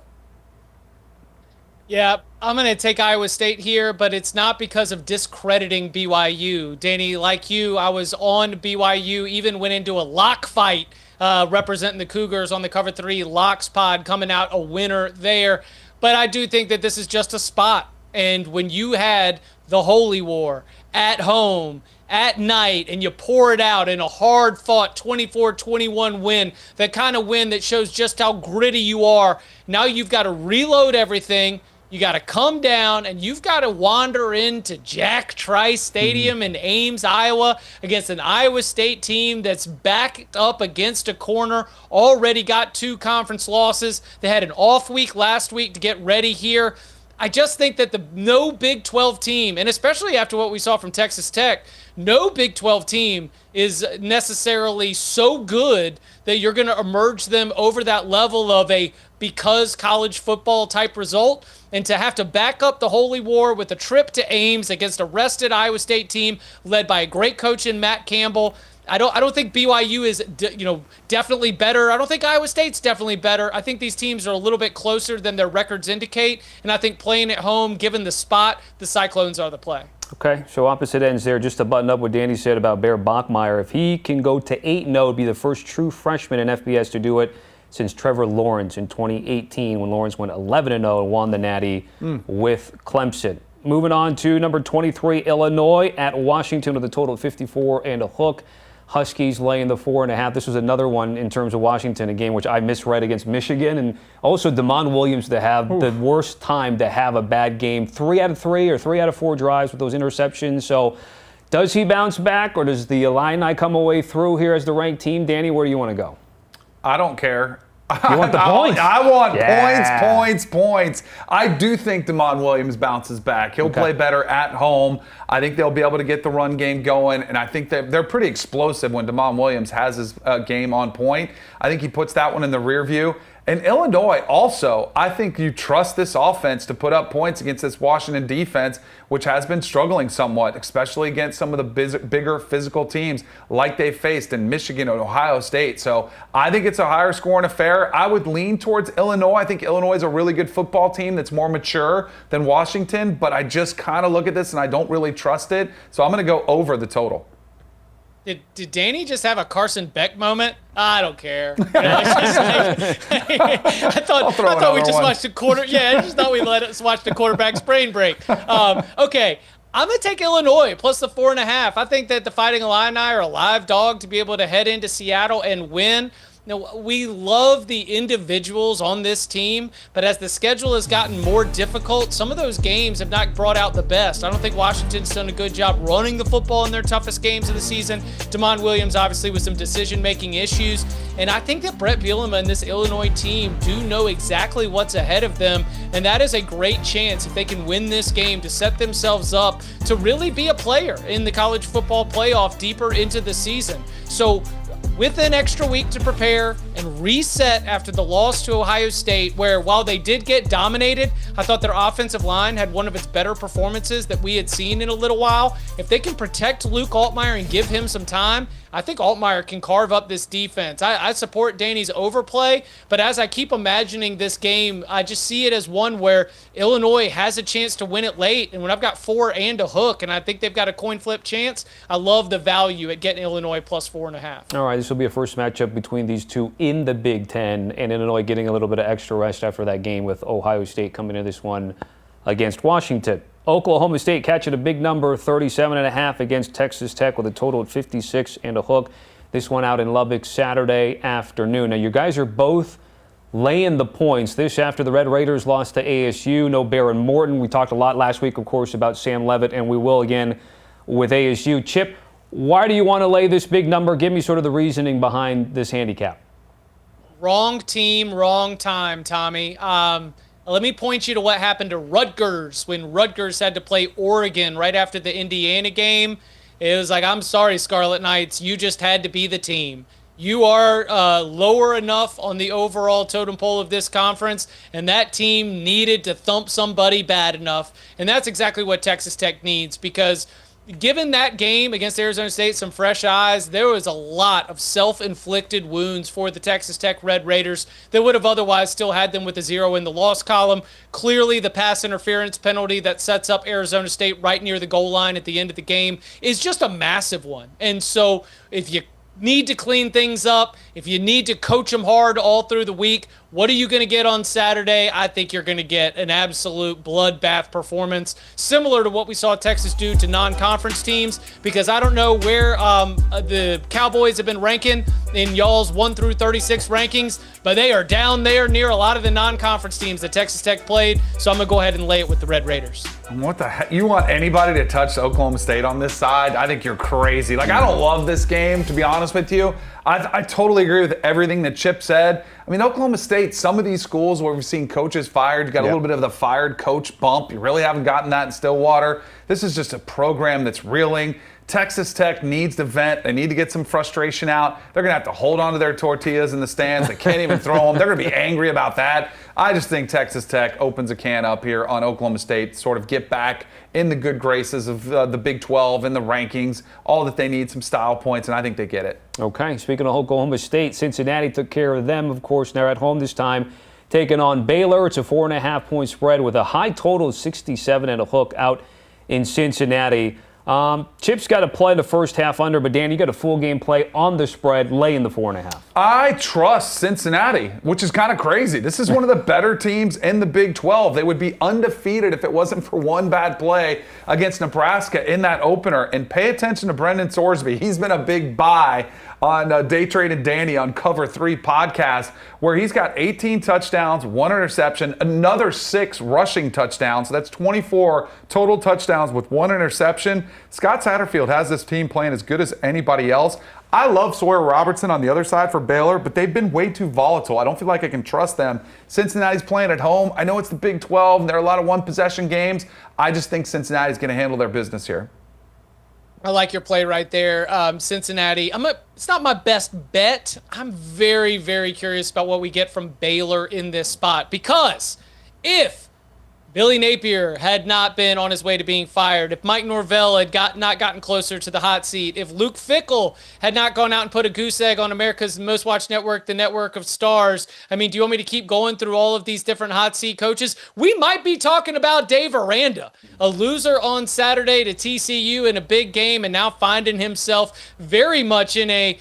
Yeah, I'm going to take Iowa State here, but it's not because of discrediting BYU. Danny, like you, I was on BYU, even went into a lock fight representing the Cougars on the Cover 3 Locks pod, coming out a winner there. But I do think that this is just a spot. And when you had the Holy War at home, at night, and you pour it out in a hard-fought 24-21 win, that kind of win that shows just how gritty you are. Now you've got to reload everything. You got to come down, and you've got to wander into Jack Trice Stadium in Ames, Iowa, against an Iowa State team that's backed up against a corner, already got 2 conference losses. They had an off week last week to get ready here. I just think that no Big 12 team, and especially after what we saw from Texas Tech, no Big 12 team is necessarily so good that you're going to emerge them over that level of a because college football type result. And to have to back up the Holy War with a trip to Ames against a rested Iowa State team led by a great coach in Matt Campbell. I don't think BYU is definitely better. I don't think Iowa State's definitely better. I think these teams are a little bit closer than their records indicate. And I think playing at home, given the spot, the Cyclones are the play. Okay, so opposite ends there. Just to button up what Danny said about Bear Bachmeier, if he can go to 8-0, it'd be the first true freshman in FBS to do it since Trevor Lawrence in 2018 when Lawrence went 11-0 and won the Natty with Clemson. Moving on to number 23, Illinois at Washington with a total of 54 and a hook. Huskies laying the 4.5. This was another one in terms of Washington, a game which I misread against Michigan. And also DeMond Williams to have the worst time to have a bad game. 3 out of 3 or 3 out of 4 drives with those interceptions. So does he bounce back or does the Illini come away through here as the ranked team? Danny, where do you want to go? I don't care. You want the points? I want points. I do think DeMond Williams bounces back. He'll play better at home. I think they'll be able to get the run game going, and I think that they're pretty explosive when DeMond Williams has his game on point. I think he puts that one in the rear view. And Illinois also, I think you trust this offense to put up points against this Washington defense, which has been struggling somewhat, especially against some of the bigger physical teams like they faced in Michigan and Ohio State. So I think it's a higher scoring affair. I would lean towards Illinois. I think Illinois is a really good football team that's more mature than Washington, but I just kind of look at this and I don't really trust it. So I'm going to go over the total. Did Danny just have a Carson Beck moment? I don't care. I thought we just watched a quarter. Yeah, I just thought we let us watch the quarterback's brain break. Okay, I'm going to take Illinois plus the 4.5. I think that the Fighting Illini are a live dog to be able to head into Seattle and win. Now, we love the individuals on this team, but as the schedule has gotten more difficult, some of those games have not brought out the best. I don't think Washington's done a good job running the football in their toughest games of the season. DeMond Williams, obviously, with some decision-making issues. And I think that Brett Bielema and this Illinois team do know exactly what's ahead of them, and that is a great chance if they can win this game to set themselves up to really be a player in the college football playoff deeper into the season. So with an extra week to prepare and reset after the loss to Ohio State, where while they did get dominated, I thought their offensive line had one of its better performances that we had seen in a little while. If they can protect Luke Altmaier and give him some time, I think Altmaier can carve up this defense. I support Danny's overplay, but as I keep imagining this game, I just see it as one where Illinois has a chance to win it late. And when I've got 4 and a hook, and I think they've got a coin flip chance, I love the value at getting Illinois plus 4.5. All right, this will be a first matchup between these two in the Big Ten, and Illinois getting a little bit of extra rest after that game with Ohio State coming into this one against Washington. Oklahoma State catching a big number, 37.5 against Texas Tech with a total of 56 and a hook. This one out in Lubbock Saturday afternoon. Now, you guys are both laying the points. This after the Red Raiders lost to ASU. No Baron Morton. We talked a lot last week, of course, about Sam Levitt, and we will again with ASU. Chip, why do you want to lay this big number? Give me sort of the reasoning behind this handicap. Wrong team, wrong time, Tommy. Let me point you to what happened to Rutgers when Rutgers had to play Oregon right after the Indiana game. It was like, I'm sorry, Scarlet Knights, you just had to be the team. You are lower enough on the overall totem pole of this conference, and that team needed to thump somebody bad enough. And that's exactly what Texas Tech needs, because given that game against Arizona State some fresh eyes, there was a lot of self-inflicted wounds for the Texas Tech Red Raiders that would have otherwise still had them with a 0 in the loss column. Clearly, the pass interference penalty that sets up Arizona State right near the goal line at the end of the game is just a massive one. And so if you need to clean things up, if you need to coach them hard all through the week, what are you going to get on Saturday? I think you're going to get an absolute bloodbath performance, similar to what we saw Texas do to non-conference teams, because I don't know where the Cowboys have been ranking in y'all's 1 through 36 rankings, but they are down there near a lot of the non-conference teams that Texas Tech played, so I'm going to go ahead and lay it with the Red Raiders. What the heck? You want anybody to touch Oklahoma State on this side? I think you're crazy. Like, I don't love this game, to be honest with you. I totally agree with everything that Chip said. I mean, Oklahoma State, some of these schools where we've seen coaches fired, you got a little bit of the fired coach bump. You really haven't gotten that in Stillwater. This is just a program that's reeling. Texas Tech needs to vent. They need to get some frustration out. They're going to have to hold on to their tortillas in the stands. They can't even throw them. They're going to be angry about that. I just think Texas Tech opens a can up here on Oklahoma State, sort of get back in the good graces of the Big 12 and the rankings, all that they need, some style points, and I think they get it. Okay, speaking of Oklahoma State, Cincinnati took care of them, of course. They're at home this time, taking on Baylor. It's a 4.5-point spread with a high total of 67 and a hook out in Cincinnati. Chip's got to play the first half under, but Dan, you got a full game play on the spread, laying the 4.5. I trust Cincinnati, which is kind of crazy. This is one of the better teams in the Big 12. They would be undefeated if it wasn't for one bad play against Nebraska in that opener. And pay attention to Brendan Sorsby. He's been a big buy on Day Trade and Danny on Cover 3 podcast, where he's got 18 touchdowns, 1 interception, another 6 rushing touchdowns. So that's 24 total touchdowns with 1 interception. Scott Satterfield has this team playing as good as anybody else. I love Sawyer Robertson on the other side for Baylor, but they've been way too volatile. I don't feel like I can trust them. Cincinnati's playing at home. I know it's the Big 12, and there are a lot of one-possession games. I just think Cincinnati's going to handle their business here. I like your play right there. Cincinnati, it's not my best bet. I'm very, very curious about what we get from Baylor in this spot, because if Billy Napier had not been on his way to being fired, if Mike Norvell had not gotten closer to the hot seat, if Luke Fickell had not gone out and put a goose egg on America's most watched network, the Network of Stars, I mean, do you want me to keep going through all of these different hot seat coaches? We might be talking about Dave Aranda, a loser on Saturday to TCU in a big game, and now finding himself very much in a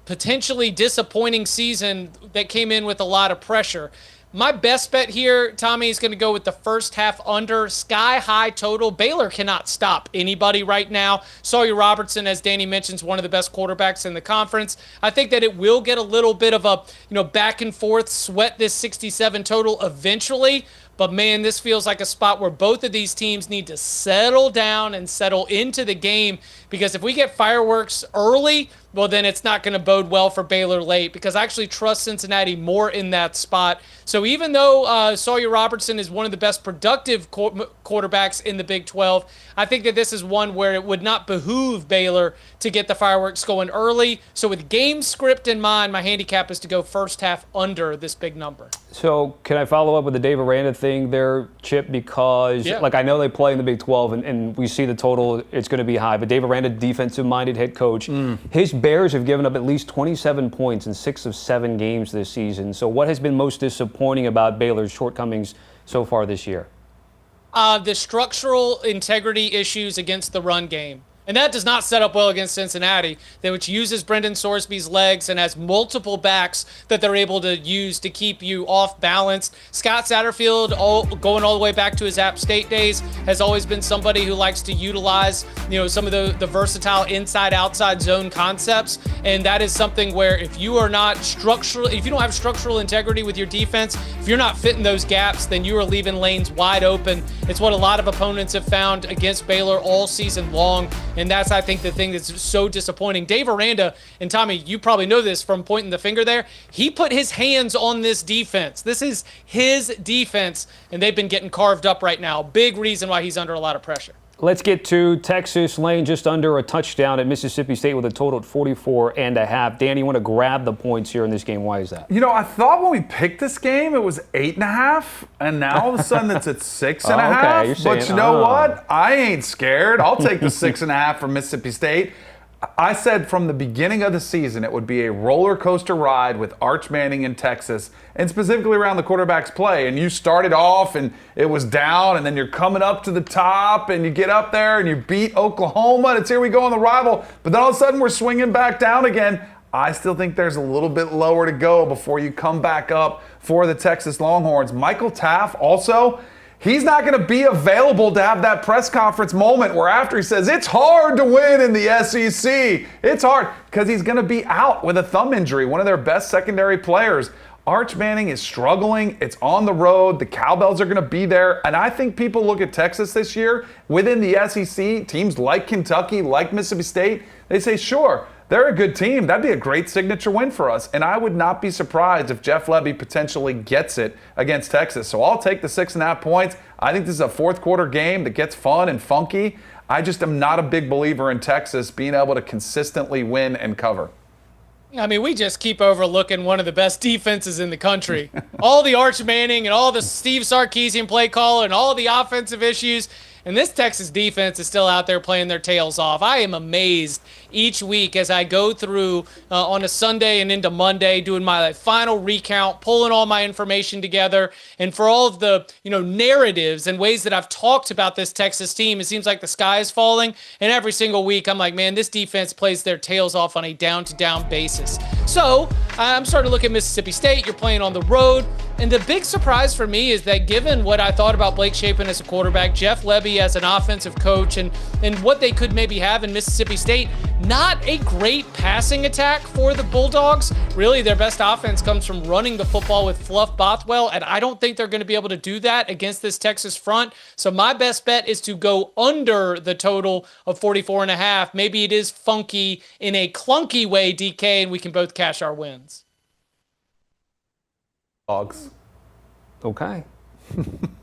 potentially disappointing season that came in with a lot of pressure. My best bet here, Tommy, is going to go with the first half under, sky high total. Baylor cannot stop anybody right now. Sawyer Robertson, as Danny mentions, one of the best quarterbacks in the conference. I think that it will get a little bit of a back and forth, sweat this 67 total eventually. But, man, this feels like a spot where both of these teams need to settle down and settle into the game, because if we get fireworks early, well, then it's not going to bode well for Baylor late, because I actually trust Cincinnati more in that spot. So even though Sawyer Robertson is one of the best productive quarterbacks in the Big 12, I think that this is one where it would not behoove Baylor to get the fireworks going early. So with game script in mind, my handicap is to go first half under this big number. So can I follow up with the Dave Aranda thing there, Chip? Because, I know they play in the Big 12, and we see the total, it's going to be high. But Dave Aranda, defensive-minded head coach, his Bears have given up at least 27 points in 6 of 7 games this season. So what has been most disappointing about Baylor's shortcomings so far this year? The structural integrity issues against the run game. And that does not set up well against Cincinnati, which uses Brendan Sorsby's legs and has multiple backs that they're able to use to keep you off balance. Scott Satterfield, going all the way back to his App State days, has always been somebody who likes to utilize, some of the versatile inside-outside zone concepts. And that is something where if you are not if you don't have structural integrity with your defense, if you're not fitting those gaps, then you are leaving lanes wide open. It's what a lot of opponents have found against Baylor all season long. And that's, I think, the thing that's so disappointing. Dave Aranda, and Tommy, you probably know this from pointing the finger there, he put his hands on this defense. This is his defense, and they've been getting carved up right now. Big reason why he's under a lot of pressure. Let's get to Texas, laying just under a touchdown at Mississippi State with a total of 44.5. Danny, you want to grab the points here in this game. Why is that? I thought when we picked this game, it was 8.5, and now all of a sudden it's at 6.5. You're saying, but you know what? I ain't scared. I'll take the 6.5 from Mississippi State. I said from the beginning of the season it would be a roller coaster ride with Arch Manning in Texas, and specifically around the quarterback's play. And you started off and it was down, and then you're coming up to the top, and you get up there and you beat Oklahoma, and it's here we go on the rival. But then all of a sudden we're swinging back down again. I still think there's a little bit lower to go before you come back up for the Texas Longhorns. Michael Taft also, he's not going to be available to have that press conference moment where after he says, it's hard to win in the SEC. It's hard, because he's going to be out with a thumb injury, one of their best secondary players. Arch Manning is struggling. It's on the road. The Cowbells are going to be there. And I think people look at Texas this year within the SEC, teams like Kentucky, like Mississippi State, they say, sure, they're a good team. That'd be a great signature win for us. And I would not be surprised if Jeff Lebby potentially gets it against Texas. So I'll take the 6.5 points. I think this is a fourth quarter game that gets fun and funky. I just am not a big believer in Texas being able to consistently win and cover. I mean, we just keep overlooking one of the best defenses in the country. All the Arch Manning and all the Steve Sarkisian play caller and all the offensive issues. And this Texas defense is still out there playing their tails off. I am amazed each week as I go through on a Sunday and into Monday, doing my final recount, pulling all my information together. And for all of the narratives and ways that I've talked about this Texas team, it seems like the sky is falling. And every single week, I'm like, man, this defense plays their tails off on a down-to-down basis. So I'm starting to look at Mississippi State. You're playing on the road. And the big surprise for me is that given what I thought about Blake Shapen as a quarterback, Jeff Lebby as an offensive coach, and what they could maybe have in Mississippi State, not a great passing attack for the Bulldogs. Really, their best offense comes from running the football with Fluff Bothwell, and I don't think they're going to be able to do that against this Texas front. So my best bet is to go under the total of 44.5. Maybe it is funky in a clunky way, DK, and we can both cash our wins. Dogs. Okay.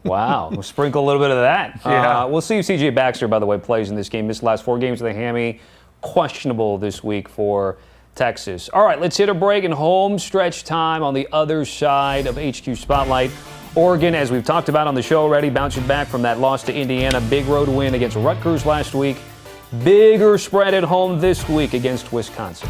Wow. We'll sprinkle a little bit of that. Yeah. We'll see if C.J. Baxter, by the way, plays in this game. Missed the last 4 games with a hammy. Questionable this week for Texas. All right, let's hit a break and home stretch time on the other side of HQ Spotlight. Oregon, as we've talked about on the show already, bouncing back from that loss to Indiana. Big road win against Rutgers last week. Bigger spread at home this week against Wisconsin.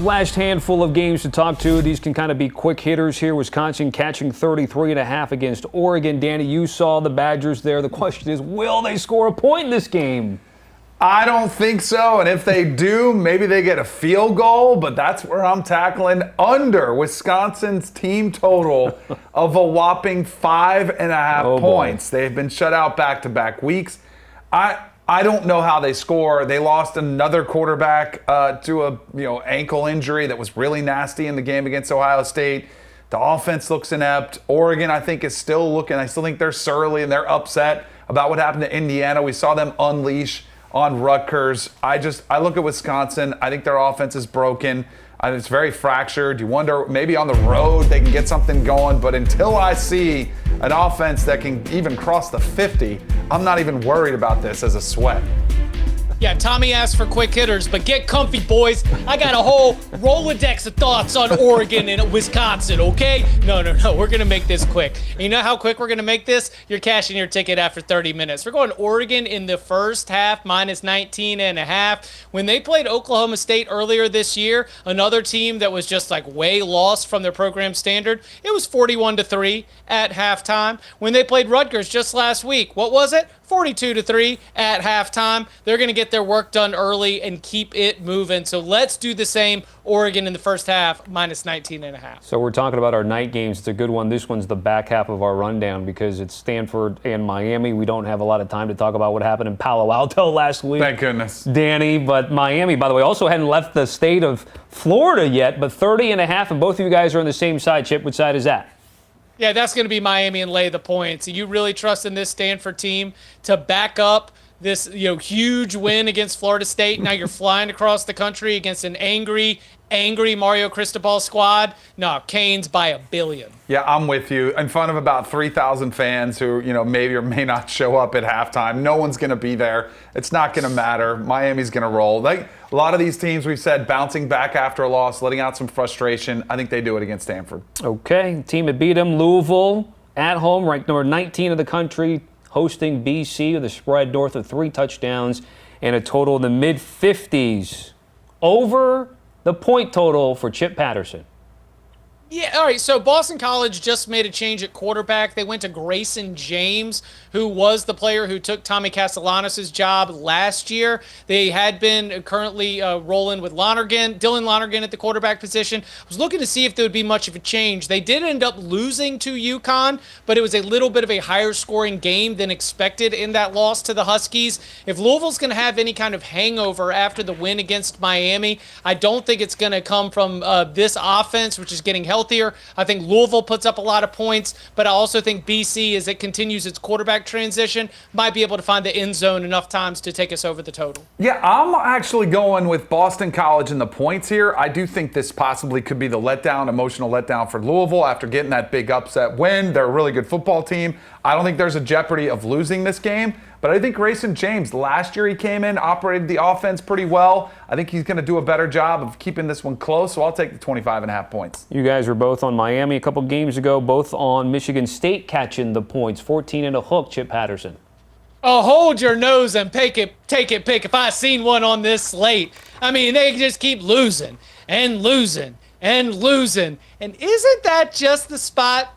Last handful of games to talk to. These can kind of be quick hitters here. Wisconsin catching 33.5 against Oregon. Danny, you saw the Badgers there. The question is, will they score a point in this game? I don't think so. And if they do, maybe they get a field goal. But that's where I'm tackling under Wisconsin's team total of a whopping 5.5 points. They've been shut out back-to-back weeks. I don't know how they score. They lost another quarterback to a ankle injury that was really nasty in the game against Ohio State. The offense looks inept. Oregon, I think, is still looking. I still think they're surly and they're upset about what happened to Indiana. We saw them unleash on Rutgers. I look at Wisconsin. I think their offense is broken. It's very fractured. You wonder, maybe on the road they can get something going. But until I see an offense that can even cross the 50, I'm not even worried about this as a sweat. Yeah, Tommy asked for quick hitters, but get comfy, boys. I got a whole Rolodex of thoughts on Oregon and Wisconsin, okay? No. We're going to make this quick. And you know how quick we're going to make this? You're cashing your ticket after 30 minutes. We're going Oregon in the first half, minus 19.5. When they played Oklahoma State earlier this year, another team that was just like way lost from their program standard, it was 41-3 at halftime. When they played Rutgers just last week, what was it? 42-3 at halftime. They're going to get their work done early and keep it moving. So let's do the same. Oregon in the first half, minus 19.5. So we're talking about our night games. It's a good one. This one's the back half of our rundown because it's Stanford and Miami. We don't have a lot of time to talk about what happened in Palo Alto last week. Thank goodness. Danny, but Miami, by the way, also hadn't left the state of Florida yet, but 30.5, and both of you guys are on the same side. Chip, which side is that? Yeah, that's going to be Miami and lay the points. You really trust in this Stanford team to back up this huge win against Florida State? Now you're flying across the country against an angry Mario Cristobal squad. No, Canes by 1 billion. Yeah, I'm with you. In front of about 3,000 fans who, maybe or may not show up at halftime. No one's going to be there. It's not going to matter. Miami's going to roll. Like a lot of these teams, we've said, bouncing back after a loss, letting out some frustration. I think they do it against Stanford. Okay, team that beat them, Louisville, at home, ranked number 19 of the country, hosting BC with a spread north of 3 touchdowns and a total in the mid-50s. Over the point total for Chip Patterson. Yeah, all right, so Boston College just made a change at quarterback. They went to Grayson James, who was the player who took Tommy Castellanos' job last year. They had been currently rolling with Dylan Lonergan at the quarterback position. I was looking to see if there would be much of a change. They did end up losing to UConn, but it was a little bit of a higher scoring game than expected in that loss to the Huskies. If Louisville's going to have any kind of hangover after the win against Miami, I don't think it's going to come from this offense, which is getting help healthier. I think Louisville puts up a lot of points, but I also think BC, as it continues its quarterback transition, might be able to find the end zone enough times to take us over the total. Yeah, I'm actually going with Boston College in the points here. I do think this possibly could be the emotional letdown for Louisville after getting that big upset win. They're a really good football team. I don't think there's a jeopardy of losing this game, but I think Grayson James, last year he came in, operated the offense pretty well. I think he's going to do a better job of keeping this one close, so I'll take the 25.5 points. You guys were both on Miami a couple games ago, both on Michigan State catching the points, 14 and a hook, Chip Patterson. Oh, hold your nose and take it, pick. If I seen one on this slate, I mean, they just keep losing and losing and losing. And isn't that just the spot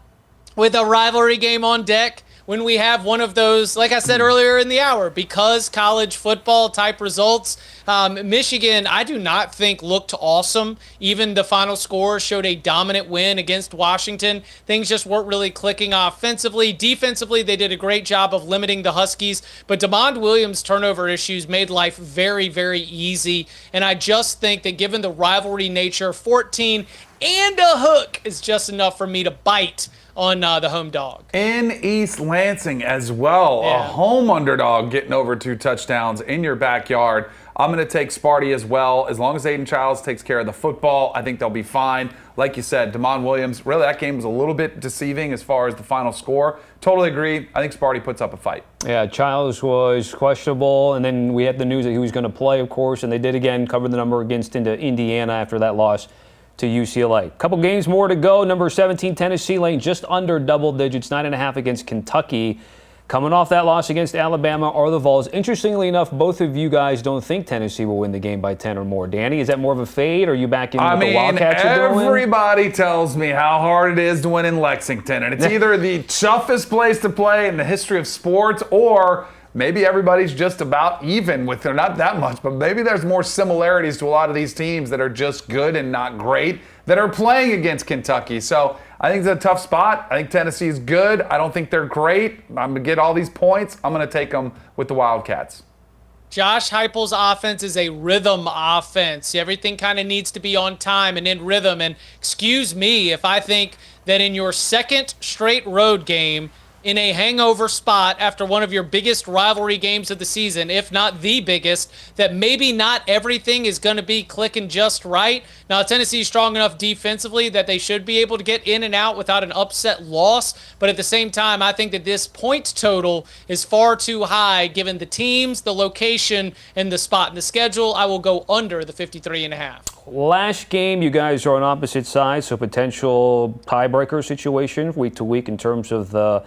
with a rivalry game on deck when we have one of those, like I said earlier in the hour, because college football type results? Michigan, I do not think looked awesome. Even the final score showed a dominant win against Washington. Things just weren't really clicking offensively. Defensively, they did a great job of limiting the Huskies, but DeMond Williams' turnover issues made life very, very easy. And I just think that given the rivalry nature, 14 and a hook is just enough for me to bite on the home dog. In East Lansing as well, Yeah. a home underdog getting over 2 touchdowns in your backyard. I'm going to take Sparty as well. As long as Aiden Childs takes care of the football, I think they'll be fine. Like you said, DeMond Williams, really that game was a little bit deceiving as far as the final score. Totally agree. I think Sparty puts up a fight. Yeah, Childs was questionable, and then we had the news that he was going to play, of course, and they did again cover the number against Indiana after that loss to UCLA. Couple games more to go. Number 17, Tennessee laying just under double digits, 9.5 against Kentucky. Coming off that loss against Alabama are the Vols. Interestingly enough, both of you guys don't think Tennessee will win the game by 10 or more. Danny, is that more of a fade, or are you back in with the Wildcats are doing? Everybody tells me how hard it is to win in Lexington, and it's either the toughest place to play in the history of sports, or maybe everybody's just about even with them. Not that much, but maybe there's more similarities to a lot of these teams that are just good and not great that are playing against Kentucky. So I think it's a tough spot. I think Tennessee is good. I don't think they're great. I'm going to get all these points. I'm going to take them with the Wildcats. Josh Heupel's offense is a rhythm offense. Everything kind of needs to be on time and in rhythm. And excuse me if I think that in your second straight road game, in a hangover spot after one of your biggest rivalry games of the season, if not the biggest, that maybe not everything is going to be clicking just right. Now, Tennessee's strong enough defensively that they should be able to get in and out without an upset loss. But at the same time, I think that this point total is far too high given the teams, the location, and the spot in the schedule. I will go under the 53.5. Last game, you guys are on opposite sides, so potential tiebreaker situation week to week in terms of the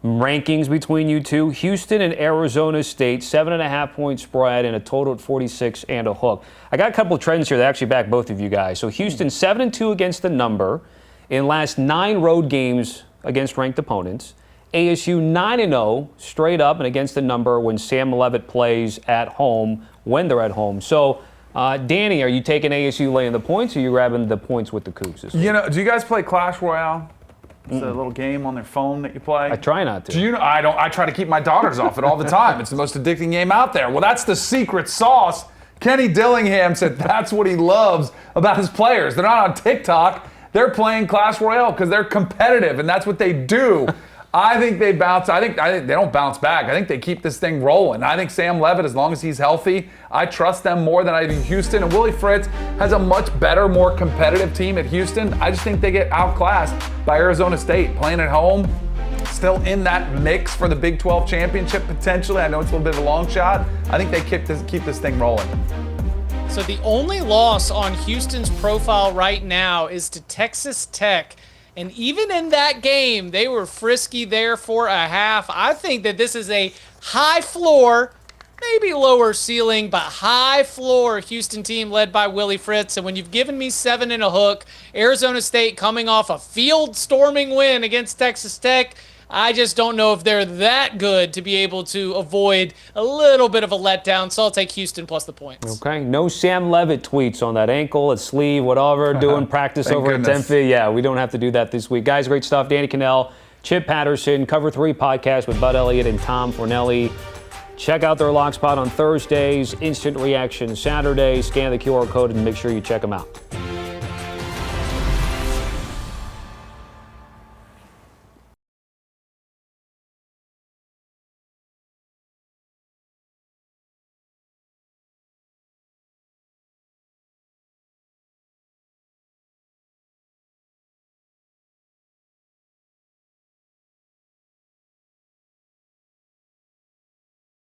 rankings between you two. Houston and Arizona State, 7.5 point spread and a total at 46 and a hook. I got a couple of trends here that actually back both of you guys. So Houston 7-2 against the number in last 9 road games against ranked opponents. ASU 9-0 straight up and against the number when Sam Levitt plays at home, when they're at home. So Danny, are you taking ASU laying the points, or are you grabbing the points with the Cougs this week? You know, do you guys play Clash Royale? It's a little game on their phone that you play. I try not to. Do you know? I don't. I try to keep my daughters off it all the time. It's the most addicting game out there. Well, that's the secret sauce. Kenny Dillingham said that's what he loves about his players. They're not on TikTok. They're playing Clash Royale because they're competitive, and that's what they do. I think they bounce. I think they don't bounce back. I think they keep this thing rolling. I think Sam Levitt, as long as he's healthy, I trust them more than I do Houston. And Willie Fritz has a much better, more competitive team at Houston. I just think they get outclassed by Arizona State. Playing at home, still in that mix for the Big 12 championship potentially. I know it's a little bit of a long shot. I think they keep this thing rolling. So the only loss on Houston's profile right now is to Texas Tech. And even in that game, they were frisky there for a half. I think that this is a high floor, maybe lower ceiling, but high floor Houston team led by Willie Fritz. And when you've given me 7 and a hook, Arizona State coming off a field storming win against Texas Tech, I just don't know if they're that good to be able to avoid a little bit of a letdown. So I'll take Houston plus the points. Okay. No Sam Levitt tweets on that ankle, a sleeve, whatever, doing practice over at Tempe. Yeah, we don't have to do that this week. Guys, great stuff. Danny Kanell, Chip Patterson, Cover 3 podcast with Bud Elliott and Tom Fornelli. Check out their lock spot on Thursdays, instant reaction Saturdays. Scan the QR code and make sure you check them out.